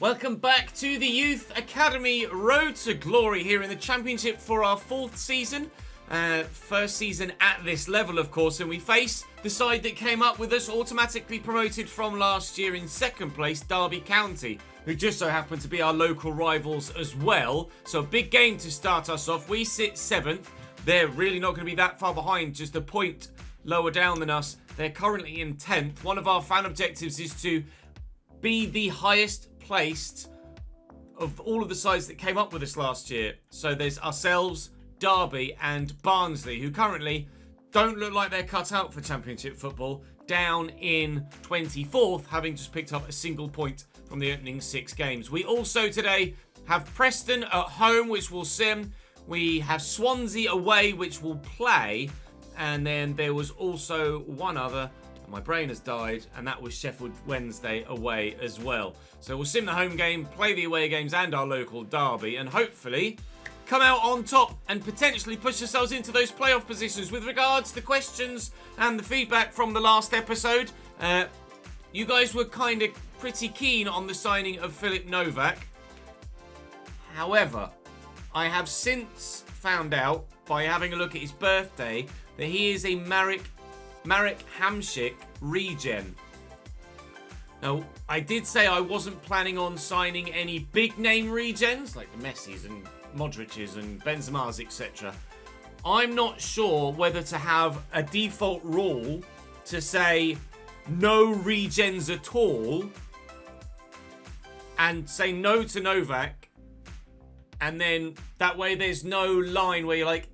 Welcome back to the Youth Academy Road to Glory here in the Championship for our 4th season. First season at this level, of course, and we face the side that came up with us, automatically promoted from last year in 2nd place, Derby County, who just so happen to be our local rivals as well. So a big game to start us off. We sit 7th. They're really not going to be that far behind, just a point lower down than us. They're currently in 10th. One of our fan objectives is to be the highest placed of all of the sides that came up with us last year. So there's ourselves, Derby and Barnsley, who currently don't look like they're cut out for Championship football, down in 24th, having just picked up a single point from the opening 6 games. We also today have Preston at home, which will sim. We have Swansea away, which will play. And then there was also one other, my brain has died, and that was Sheffield Wednesday away as well. So we'll sim the home game, play the away games and our local derby, and hopefully come out on top and potentially push ourselves into those playoff positions. With regards to the questions and the feedback from the last episode, you guys were kind of pretty keen on the signing of Filip Novak. However, I have since found out by having a look at his birthday that he is a Marek Hamšík regen. Now, I did say I wasn't planning on signing any big name regens like the Messis and Modric's and Benzema's, etc. I'm not sure whether to have a default rule to say no regens at all and say no to Novak, and then that way there's no line where you're like,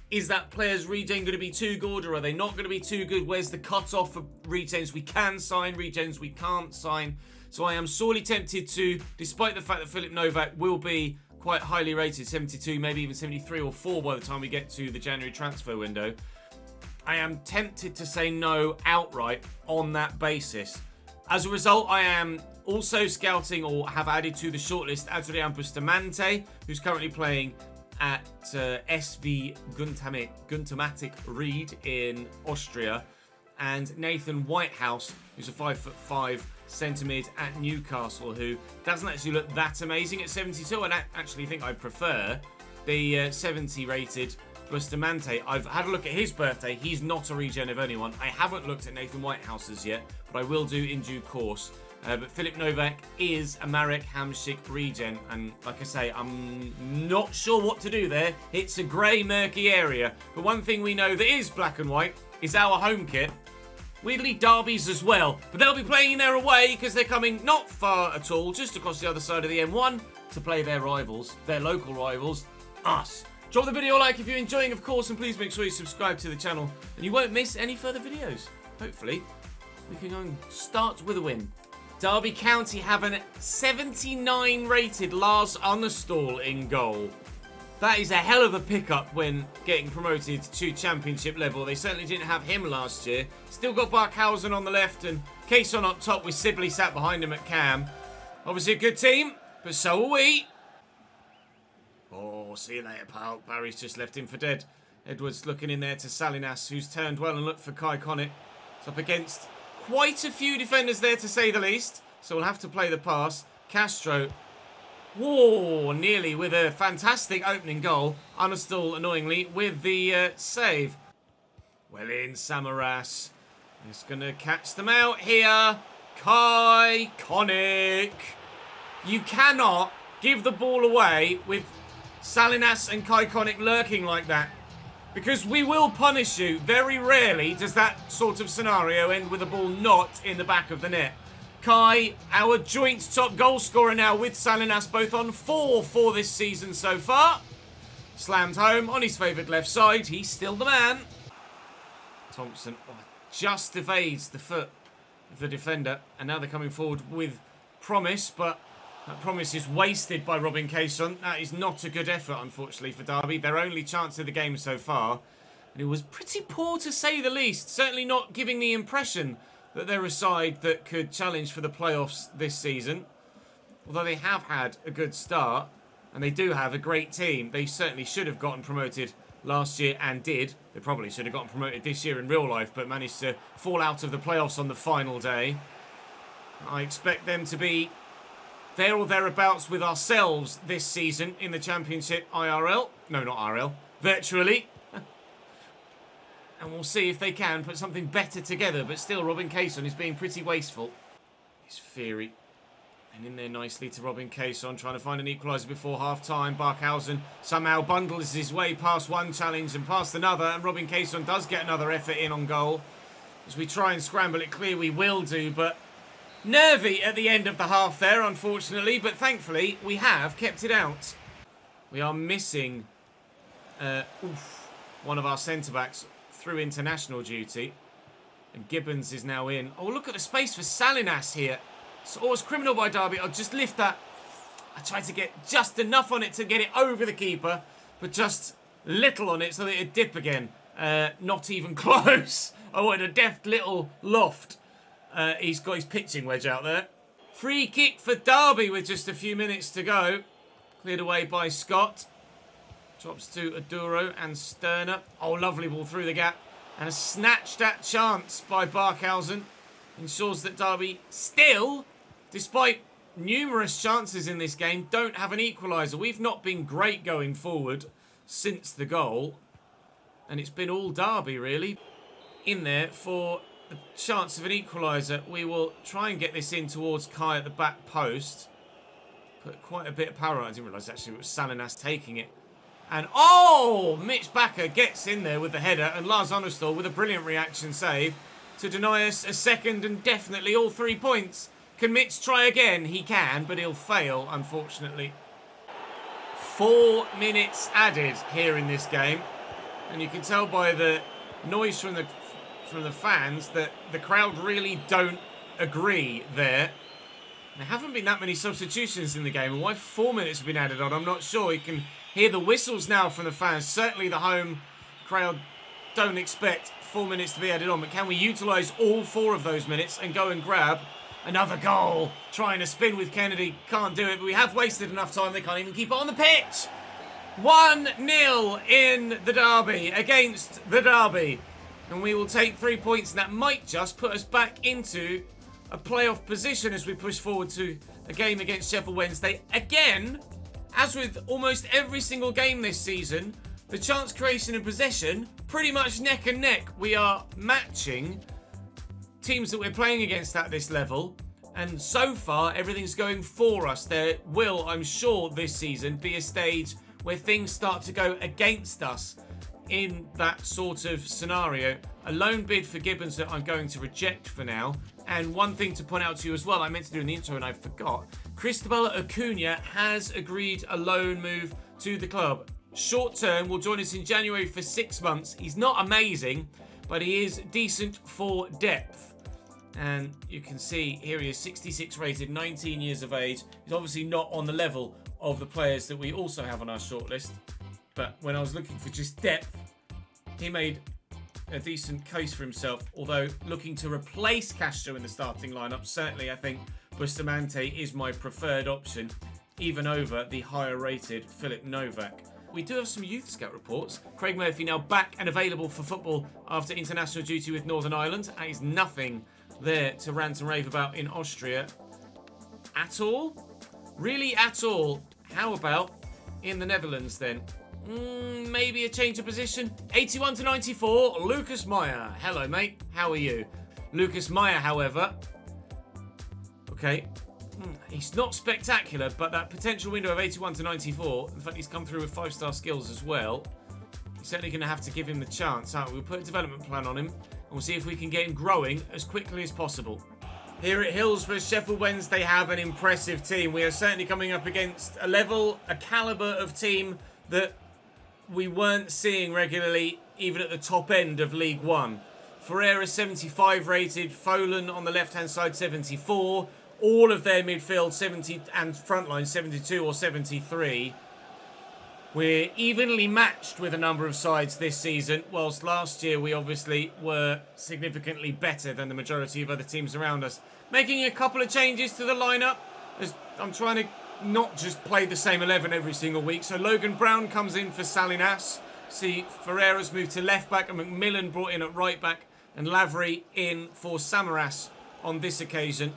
is that player's regen going to be too good or are they not going to be too good? Where's the cut-off for regens we can sign, regens we can't sign? So I am sorely tempted to, despite the fact that Filip Novak will be quite highly rated, 72, maybe even 73 or 4 by the time we get to the January transfer window, I am tempted to say no outright on that basis. As a result, I am also scouting or have added to the shortlist Adrian Bustamante, who's currently playing at SV Guntamatic Ried in Austria, and Nathan Whitehouse, who's a 5'5" centre mid at Newcastle, who doesn't actually look that amazing at 72. I actually think I prefer the 70 rated Bustamante. I've had a look at his birthday. He's not a regen of anyone. I haven't looked at Nathan Whitehouse's yet, but I will do in due course. But Filip Novak is a Marek Hamšík regen, and like I say, I'm not sure what to do there. It's a grey, murky area. But one thing we know that is black and white is our home kit. Weirdly, Derby's as well, but they'll be playing in their away because they're coming not far at all, just across the other side of the M1 to play their rivals, their local rivals, us. Drop the video a like if you're enjoying, of course, and please make sure you subscribe to the channel and you won't miss any further videos. Hopefully, we can go and start with a win. Derby County have a 79 rated Lars Arnestad in goal. That is a hell of a pickup when getting promoted to Championship level. They certainly didn't have him last year. Still got Barkhausen on the left and Cason up top with Sibley sat behind him at cam. Obviously a good team, but so are we. Oh, see you later, pal. Barry's just left him for dead. Edwards looking in there to Salinas, who's turned well and looked for Kai Connick. It's up against quite a few defenders there, to say the least. So we'll have to play the pass. Castro. Whoa, nearly with a fantastic opening goal. Arnestad, annoyingly, with the save. Well in, Samaras. He's going to catch them out here. Kai Connick. You cannot give the ball away with Salinas and Kai Connick lurking like that, because we will punish you. Very rarely does that sort of scenario end with the ball not in the back of the net. Kai, our joint top goal scorer now with Salinas, both on 4 for this season so far. Slammed home on his favoured left side. He's still the man. Thompson just evades the foot of the defender. And now they're coming forward with promise, but that promise is wasted by Robin Cason. That is not a good effort, unfortunately, for Derby. Their only chance of the game so far. And it was pretty poor, to say the least. Certainly not giving the impression that they're a side that could challenge for the playoffs this season. Although they have had a good start, and they do have a great team. They certainly should have gotten promoted last year and did. They probably should have gotten promoted this year in real life, but managed to fall out of the playoffs on the final day. I expect them to be there or thereabouts with ourselves this season in the Championship IRL. No, not RL. Virtually. And we'll see if they can put something better together. But still, Robin Cason is being pretty wasteful. It's Fury. And in there nicely to Robin Cason, trying to find an equaliser before half-time. Barkhausen somehow bundles his way past one challenge and past another. And Robin Cason does get another effort in on goal. As we try and scramble it clear, we will do. But nervy at the end of the half there, unfortunately. But thankfully, we have kept it out. We are missing one of our centre-backs through international duty. And Gibbons is now in. Oh, look at the space for Salinas here. So it's criminal by Derby. I'll just lift that. I tried to get just enough on it to get it over the keeper, but just little on it so that it'd dip again. Not even close. I wanted a deft little loft. He's got his pitching wedge out there. Free kick for Derby with just a few minutes to go. Cleared away by Scott. Drops to Aduro and Sterner. Oh, lovely ball through the gap. And a snatched at chance by Barkhausen. Ensures that Derby still, despite numerous chances in this game, don't have an equaliser. We've not been great going forward since the goal. And it's been all Derby, really. In there for the chance of an equaliser. We will try and get this in towards Kai at the back post. Put quite a bit of power on. I didn't realise actually it was Salinas taking it. And, oh! Mitch Bakker gets in there with the header. And Lars Onnestal with a brilliant reaction save to deny us a second and definitely all 3 points. Can Mitch try again? He can, but he'll fail, unfortunately. 4 minutes added here in this game. And you can tell by the noise from the fans that the crowd really don't agree there. There haven't been that many substitutions in the game, and why 4 minutes have been added on, I'm not sure. You can hear the whistles now from the fans. Certainly the home crowd don't expect 4 minutes to be added on, but can we utilise all 4 of those minutes and go and grab another goal? Trying to spin with Kennedy, can't do it, but we have wasted enough time, they can't even keep it on the pitch. 1-0 in the derby, against the derby. And we will take 3 points, and that might just put us back into a playoff position as we push forward to a game against Sheffield Wednesday. Again, as with almost every single game this season, the chance creation and possession, pretty much neck and neck. We are matching teams that we're playing against at this level. And so far, everything's going for us. There will, I'm sure, this season be a stage where things start to go against us in that sort of scenario. A loan bid for Gibbons that I'm going to reject for now. And one thing to point out to you as well, I meant to do in the intro and I forgot. Cristobal Acuna has agreed a loan move to the club. Short term, will join us in January for 6 months. He's not amazing, but he is decent for depth. And you can see here he is, 66 rated, 19 years of age. He's obviously not on the level of the players that we also have on our shortlist. But when I was looking for just depth, he made a decent case for himself. Although looking to replace Castro in the starting lineup, certainly I think Bustamante is my preferred option, even over the higher rated Philip Novak. We do have some youth scout reports. Craig Murphy now back and available for football after international duty with Northern Ireland. There is nothing there to rant and rave about in Austria at all. Really at all. How about in the Netherlands then? Maybe a change of position. 81 to 94, Lucas Meyer. Hello, mate. How are you? Lucas Meyer, however. Okay. He's not spectacular, but that potential window of 81 to 94, in fact, he's come through with 5-star skills as well. He's certainly going to have to give him the chance. We'll put a development plan on him, and we'll see if we can get him growing as quickly as possible. Here at Hillsborough, Sheffield Wednesday have an impressive team. We are certainly coming up against a calibre of team that we weren't seeing regularly, even at the top end of League One. Ferreira 75 rated, Folan on the left-hand side 74. All of their midfield 70 and frontline 72 or 73. We're evenly matched with a number of sides this season, whilst last year we obviously were significantly better than the majority of other teams around us. Making a couple of changes to the lineup, as I'm trying to not just play the same 11 every single week. So Logan Brown comes in for Salinas. See, Ferreira's moved to left back and McMillan brought in at right back, and Lavery in for Samaras on this occasion.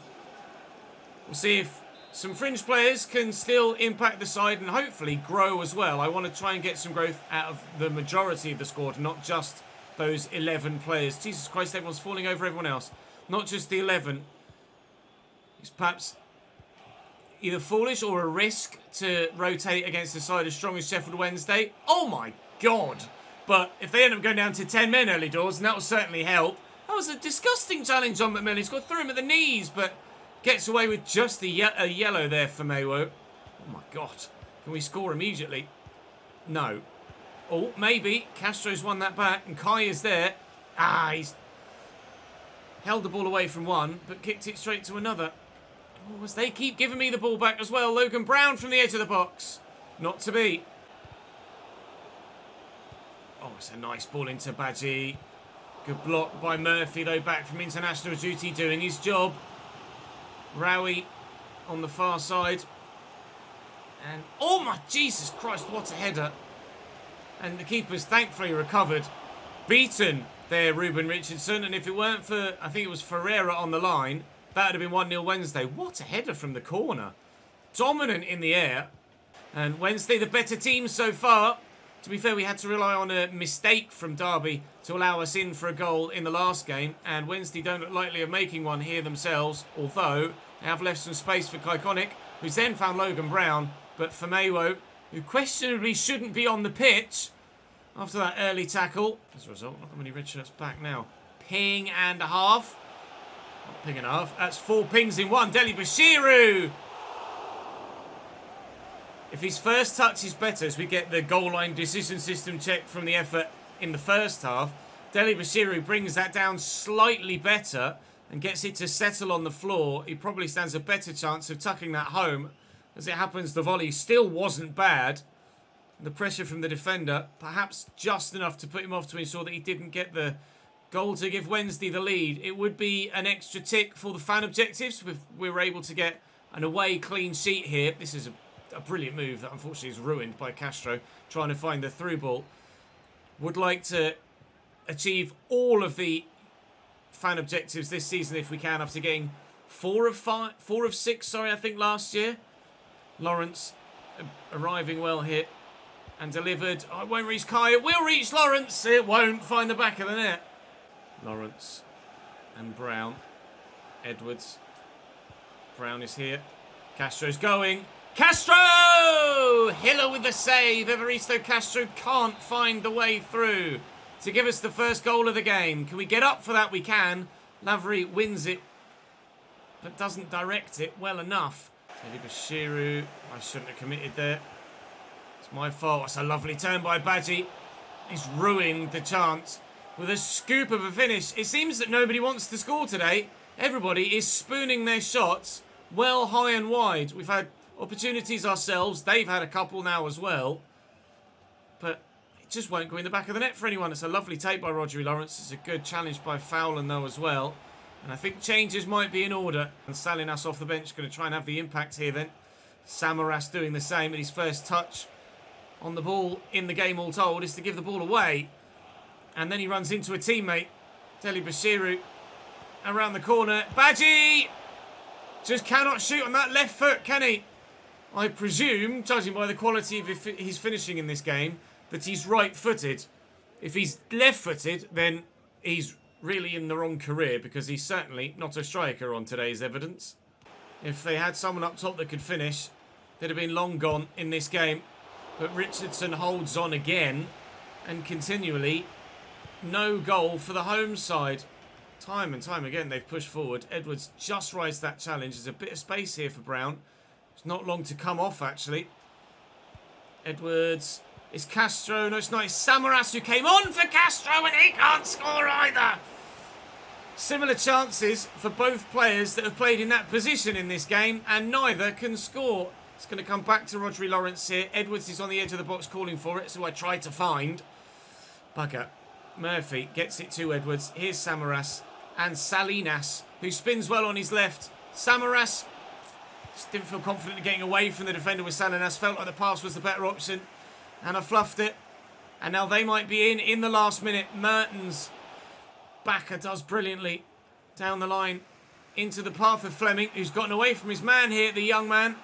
We'll see if some fringe players can still impact the side and hopefully grow as well. I want to try and get some growth out of the majority of the squad, not just those 11 players. Jesus Christ, everyone's falling over everyone else. Not just the 11. It's perhaps either foolish or a risk to rotate against a side as strong as Sheffield Wednesday. Oh my God. But if they end up going down to 10 men early doors, and that will certainly help. That was a disgusting challenge on McMillan. He's got through him at the knees, but gets away with just a yellow there for Mayo. Oh my God. Can we score immediately? No. Oh, maybe. Castro's won that back, and Kai is there. Ah, he's held the ball away from one, but kicked it straight to another. Oh, as they keep giving me the ball back as well. Logan Brown from the edge of the box. Not to be. Oh, it's a nice ball into Badgie. Good block by Murphy, though, back from international duty, doing his job. Rowie on the far side. And, oh my Jesus Christ, what a header. And the keeper's thankfully recovered. Beaten there, Ruben Richardson. And if it weren't for, I think it was Ferreira on the line, that would have been 1-0 Wednesday. What a header from the corner. Dominant in the air. And Wednesday, the better team so far. To be fair, we had to rely on a mistake from Derby to allow us in for a goal in the last game. And Wednesday don't look likely of making one here themselves. Although they have left some space for Kaikonic, who's then found Logan Brown. But for Mayo, who questionably shouldn't be on the pitch after that early tackle. As a result, not many red shirts back now. Ping and a half. Not ping and a half. That's 4 pings in one. Deli Bashiru. If his first touch is better, as we get the goal line decision system check from the effort in the first half, Deli Bashiru brings that down slightly better and gets it to settle on the floor. He probably stands a better chance of tucking that home. As it happens, the volley still wasn't bad. The pressure from the defender, perhaps just enough to put him off to ensure that he didn't get the goal to give Wednesday the lead. It would be an extra tick for the fan objectives if we were able to get an away clean sheet here. This is a brilliant move that unfortunately is ruined by Castro trying to find the through ball. Would like to achieve all of the fan objectives this season if we can, after getting 4 of 6, I think last year. Lawrence arriving well here and delivered. Oh, it won't reach Kai. It will reach Lawrence. It won't find the back of the net. Lawrence and Brown. Edwards. Brown is here. Castro's going. Castro! Hiller with the save. Evaristo Castro can't find the way through to give us the first goal of the game. Can we get up for that? We can. Lavery wins it, but doesn't direct it well enough. Teddy Bashiru. I shouldn't have committed there. It's my fault. It's a lovely turn by Badgie. He's ruined the chance with a scoop of a finish. It seems that nobody wants to score today. Everybody is spooning their shots well high and wide. We've had opportunities ourselves. They've had a couple now as well. But it just won't go in the back of the net for anyone. It's a lovely take by Rodri Lawrence. It's a good challenge by Fowler though as well. And I think changes might be in order. And Salinas off the bench going to try and have the impact here then. Samaras doing the same. And his first touch on the ball in the game all told is to give the ball away. And then he runs into a teammate. Deli Bashiru around the corner. Badgie just cannot shoot on that left foot, can he? I presume, judging by the quality of his finishing in this game, that he's right-footed. If he's left-footed, then he's really in the wrong career, because he's certainly not a striker on today's evidence. If they had someone up top that could finish, they'd have been long gone in this game. But Richardson holds on again, and continually, no goal for the home side. Time and time again, they've pushed forward. Edwards just rides that challenge. There's a bit of space here for Brown. It's not long to come off, actually. Edwards. It's Castro. No, it's not. It's Samaras who came on for Castro, and he can't score either. Similar chances for both players that have played in that position in this game, and neither can score. It's going to come back to Rodri Lawrence here. Edwards is on the edge of the box calling for it, so I tried to find. Bugger. Murphy gets it to Edwards. Here's Samaras and Salinas, who spins well on his left. Samaras just didn't feel confident in getting away from the defender with Salinas. Felt like the pass was the better option. And I fluffed it. And now they might be in the last minute. Mertens. Backer does brilliantly down the line. into the path of Fleming, who's gotten away from his man here, the young man.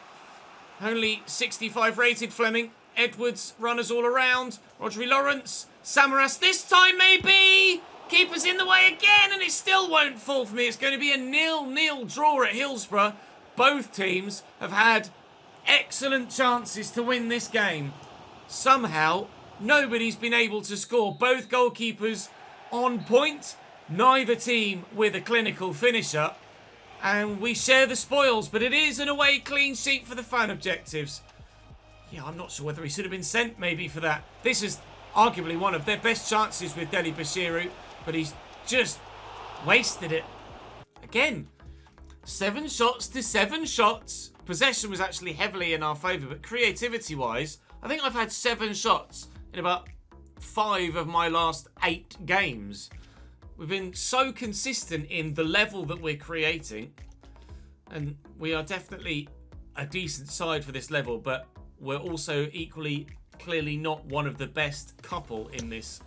Only 65 rated Fleming. Edwards, runners all around. Rodri Lawrence. Samaras this time maybe. Keeper's in the way again, and it still won't fall for me. It's going to be a 0-0 draw at Hillsborough. Both teams have had excellent chances to win this game. Somehow, nobody's been able to score. Both goalkeepers on point. Neither team with a clinical finisher. And we share the spoils, but it is an away clean sheet for the fan objectives. Yeah, I'm not sure whether he should have been sent maybe for that. This is arguably one of their best chances with Deli Bashiru, but he's just wasted it. Again, 7 shots to 7 shots. Possession was actually heavily in our favour, but creativity-wise, I think I've had 7 shots in about 5 of my last 8 games. We've been so consistent in the level that we're creating, and we are definitely a decent side for this level, but we're also equally clearly not one of the best couple in this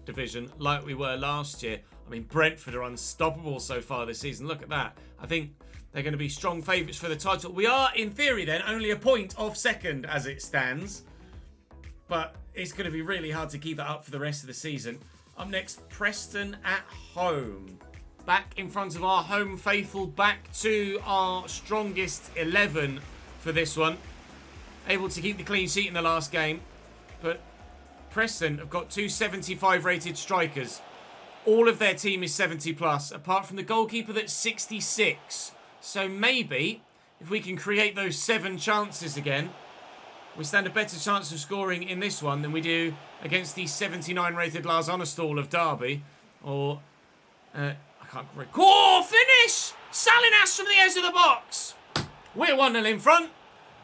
division like we were last year. I mean, Brentford are unstoppable so far this season. Look at that. I think they're going to be strong favourites for the title. We are, in theory then, only a point off second as it stands, but it's going to be really hard to keep that up for the rest of the season. Up next, Preston at home. Back in front of our home faithful, back to our strongest 11 for this one. Able to keep the clean sheet in the last game. But Preston have got 2 75 rated strikers. All of their team is 70 plus, apart from the goalkeeper that's 66. So maybe, if we can create those 7 chances again, we stand a better chance of scoring in this one than we do against the 79 rated Lars Onnestal of Derby. Or, I can't recall. Oh, finish! Salinas from the edge of the box. We're 1-0 in front.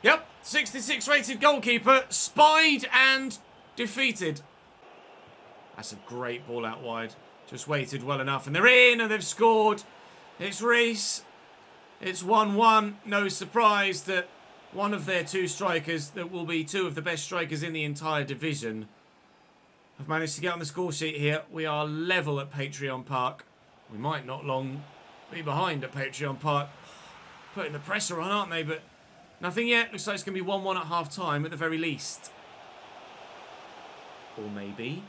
Yep, 66 rated goalkeeper, spied and defeated. That's a great ball out wide. Just waited well enough, and they're in, and they've scored. It's Reece. It's 1-1. No surprise that one of their 2 strikers, that will be 2 of the best strikers in the entire division, have managed to get on the score sheet here. We are level at Patreon Park. We might not long be behind at Patreon Park. Putting the pressure on, aren't they? But nothing yet. Looks like it's going to be 1-1 at half-time at the very least. Or maybe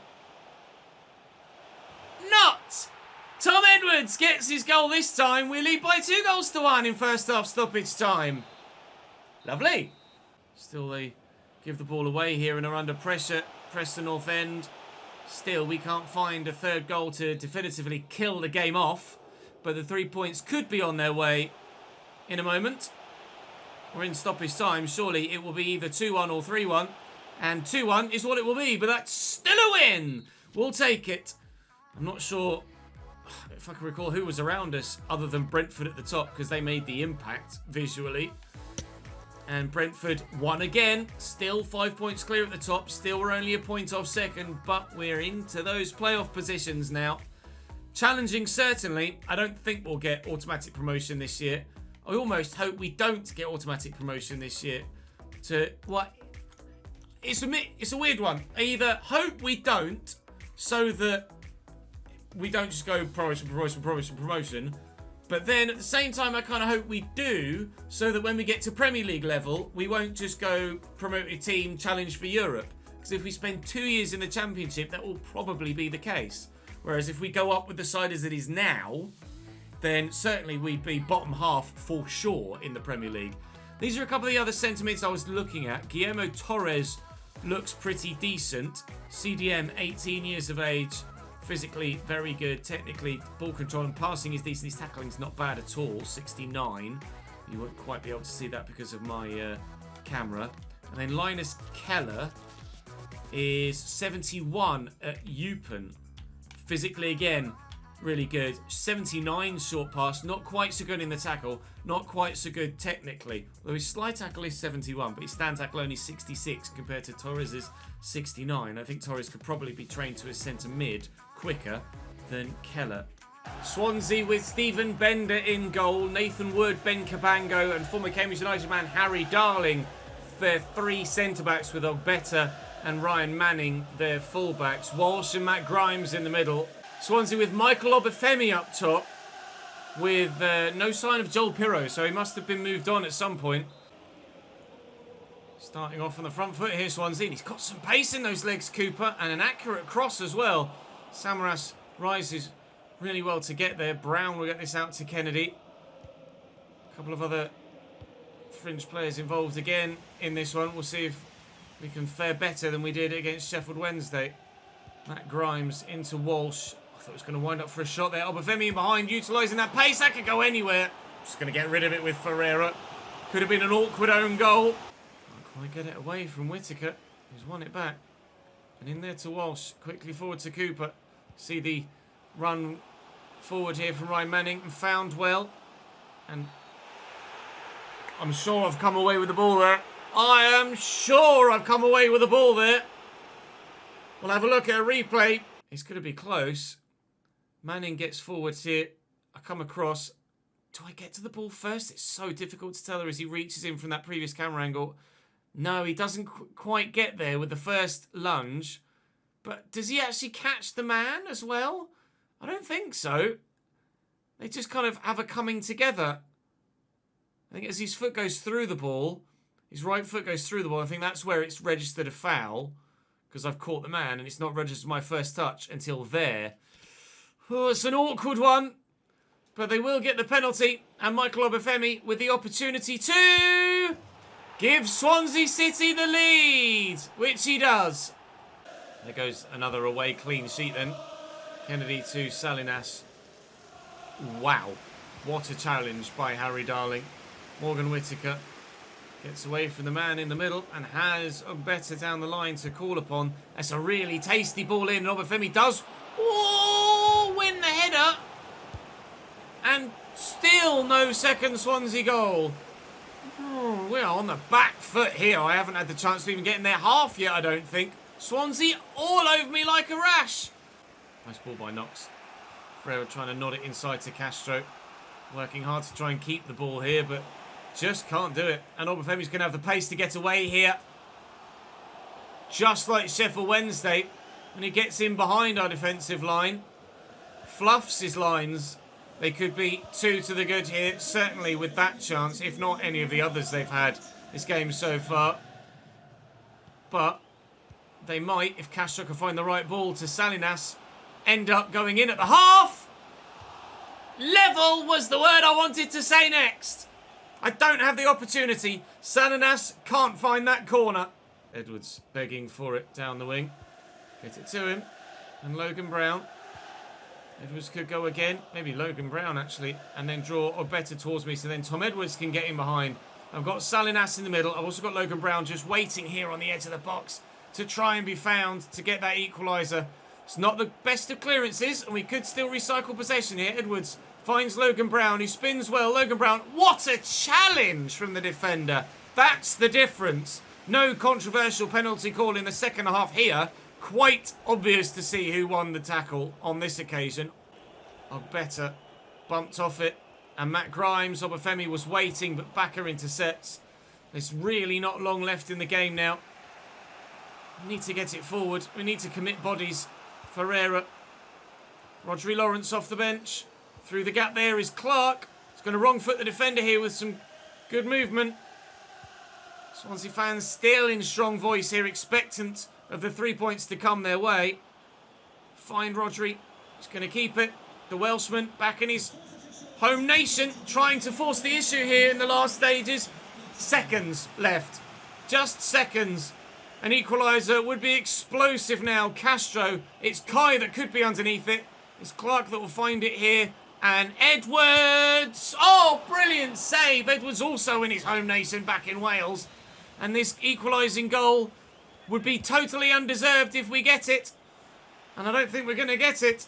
not. Tom Edwards gets his goal this time. We lead by 2-1 in first half stoppage time. Lovely. Still they give the ball away here and are under pressure. Preston North End. Still, we can't find a third goal to definitively kill the game off. But the 3 points could be on their way in a moment. We're in stoppage time. Surely it will be either 2-1 or 3-1. And 2-1 is what it will be. But that's still a win. We'll take it. I'm not sure if I can recall who was around us other than Brentford at the top, because they made the impact visually. And Brentford won again. Still 5 points clear at the top. Still we're only a point off second, but we're into those playoff positions now. Challenging, certainly. I don't think we'll get automatic promotion this year. I almost hope we don't get automatic promotion this year. It's a weird one. I either hope we don't, so that we don't just go promotion. But then at the same time, I kind of hope we do, so that when we get to Premier League level, we won't just go promoted team challenge for Europe. Because if we spend 2 years in the Championship, that will probably be the case. Whereas if we go up with the side as it is now, then certainly we'd be bottom half for sure in the Premier League. These are a couple of the other sentiments I was looking at. Guillermo Torres looks pretty decent. CDM, 18 years of age. Physically very good, technically ball control and passing is decent. His tackling's not bad at all, 69. You won't quite be able to see that because of my camera. And then Linus Keller is 71 at Eupen. Physically again, really good. 79 short pass, not quite so good in the tackle, not quite so good technically. Although his slide tackle is 71, but his stand tackle only 66 compared to Torres's 69. I think Torres could probably be trained to a centre mid quicker than Keller. Swansea with Stephen Bender in goal, Nathan Wood, Ben Cabango and former Cambridge United man Harry Darling, their 3 centre-backs, with Ogbeta and Ryan Manning, their full-backs. Walsh and Matt Grimes in the middle. Swansea with Michael Obafemi up top, with no sign of Joel Pirro, so he must have been moved on at some point. Starting off on the front foot here, Swansea. He's got some pace in those legs, Cooper, and an accurate cross as well. Samaras rises really well to get there. Brown will get this out to Kennedy. A couple of other fringe players involved again in this one. We'll see if we can fare better than we did against Sheffield Wednesday. Matt Grimes into Walsh. I thought it was going to wind up for a shot there. Obafemi in behind, utilising that pace. That could go anywhere. Just going to get rid of it with Ferreira. Could have been an awkward own goal. Can't quite get it away from Whittaker, who's won it back. And in there to Walsh. Quickly forward to Cooper. See the run forward here from Ryan Manning, and found well. And I'm sure I've come away with the ball there. I am sure I've come away with the ball there. We'll have a look at a replay. It's going to be close. Manning gets forwards here. I come across. Do I get to the ball first? It's so difficult to tell her as he reaches in from that previous camera angle. No, he doesn't quite get there with the first lunge. But does he actually catch the man as well? I don't think so. They just kind of have a coming together. I think as his foot goes through the ball, his right foot goes through the ball, I think that's where it's registered a foul. Because I've caught the man and it's not registered my first touch until there. Oh, it's an awkward one. But they will get the penalty. And Michael Obafemi with the opportunity to give Swansea City the lead. Which he does. There goes another away clean sheet then. Kennedy to Salinas. Wow. What a challenge by Harry Darling. Morgan Whittaker gets away from the man in the middle and has Ogbeta down the line to call upon. That's a really tasty ball in. Obafemi does win the header. And still no second Swansea goal. Oh, we're on the back foot here. I haven't had the chance to even get in their half yet, I don't think. Swansea all over me like a rash. Nice ball by Knox. Ferreira trying to nod it inside to Castro. Working hard to try and keep the ball here, but just can't do it. And Obafemi's going to have the pace to get away here. Just like Sheffield Wednesday. When he gets in behind our defensive line. Fluffs his lines. They could be 2 to the good here. Certainly with that chance. If not any of the others they've had this game so far. But they might, if Castro can find the right ball to Salinas, end up going in at the half. Level was the word I wanted to say next. I don't have the opportunity. Salinas can't find that corner. Edwards begging for it down the wing. Get it to him. And Logan Brown. Edwards could go again. Maybe Logan Brown, actually. And then draw Ogbeta towards me so then Tom Edwards can get in behind. I've got Salinas in the middle. I've also got Logan Brown just waiting here on the edge of the box to try and be found to get that equaliser. It's not the best of clearances, and we could still recycle possession here. Edwards finds Logan Brown, who spins well. Logan Brown, what a challenge from the defender. That's the difference. No controversial penalty call in the second half here. Quite obvious to see who won the tackle on this occasion. Ogbeta bumped off it. And Matt Grimes, Obafemi was waiting, but Bakker intercepts. There's really not long left in the game now. We need to get it forward. We need to commit bodies. Ferreira. Rodri Lawrence off the bench. Through the gap there is Clark. He's going to wrong foot the defender here with some good movement. Swansea fans still in strong voice here, expectant of the 3 points to come their way. Find Rodri. He's going to keep it. The Welshman back in his home nation, trying to force the issue here in the last stages. Seconds left. Just seconds. An equaliser would be explosive now. Castro. It's Kai that could be underneath it. It's Clark that will find it here. And Edwards. Oh, brilliant save. Edwards also in his home nation back in Wales. And this equalising goal would be totally undeserved if we get it. And I don't think we're going to get it.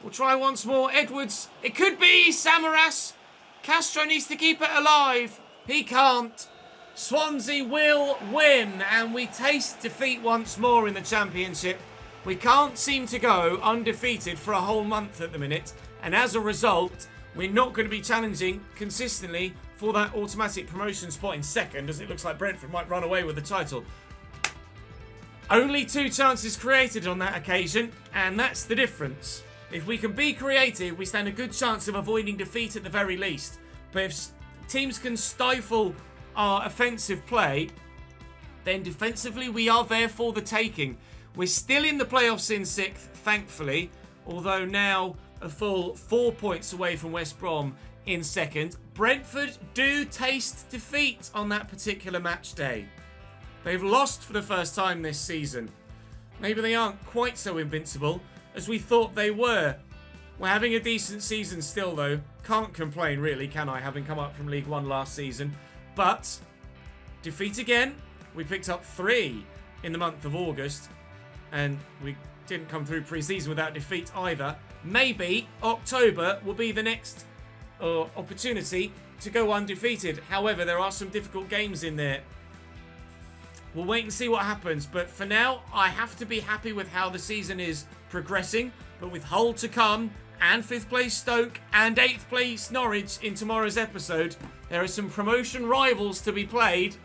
We'll try once more. Edwards. It could be Samaras. Castro needs to keep it alive. He can't. Swansea will win. And we taste defeat once more in the Championship. We can't seem to go undefeated for a whole month at the minute. And as a result, we're not going to be challenging consistently for that automatic promotion spot in second, as it looks like Brentford might run away with the title. Only 2 chances created on that occasion, and that's the difference. If we can be creative, we stand a good chance of avoiding defeat at the very least. But if teams can stifle our offensive play, then defensively we are there for the taking. We're still in the playoffs in 6th, thankfully, although now a full 4 points away from West Brom in 2nd. Brentford do taste defeat on that particular match day. They've lost for the first time this season. Maybe they aren't quite so invincible as we thought they were. We're having a decent season still, though. Can't complain, really, can I, having come up from League One last season. But defeat again. We picked up 3 in the month of August, and we didn't come through pre-season without defeat either. Maybe October will be the next opportunity to go undefeated. However, there are some difficult games in there. We'll wait and see what happens, but for now, I have to be happy with how the season is progressing. But with Hull to come, and 5th place Stoke, and 8th place Norwich in tomorrow's episode, there are some promotion rivals to be played,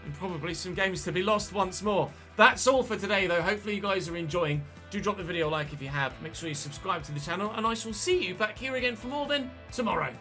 and probably some games to be lost once more. That's all for today, though. Hopefully you guys are enjoying. Do drop the video a like if you have. Make sure you subscribe to the channel, and I shall see you back here again for more then tomorrow.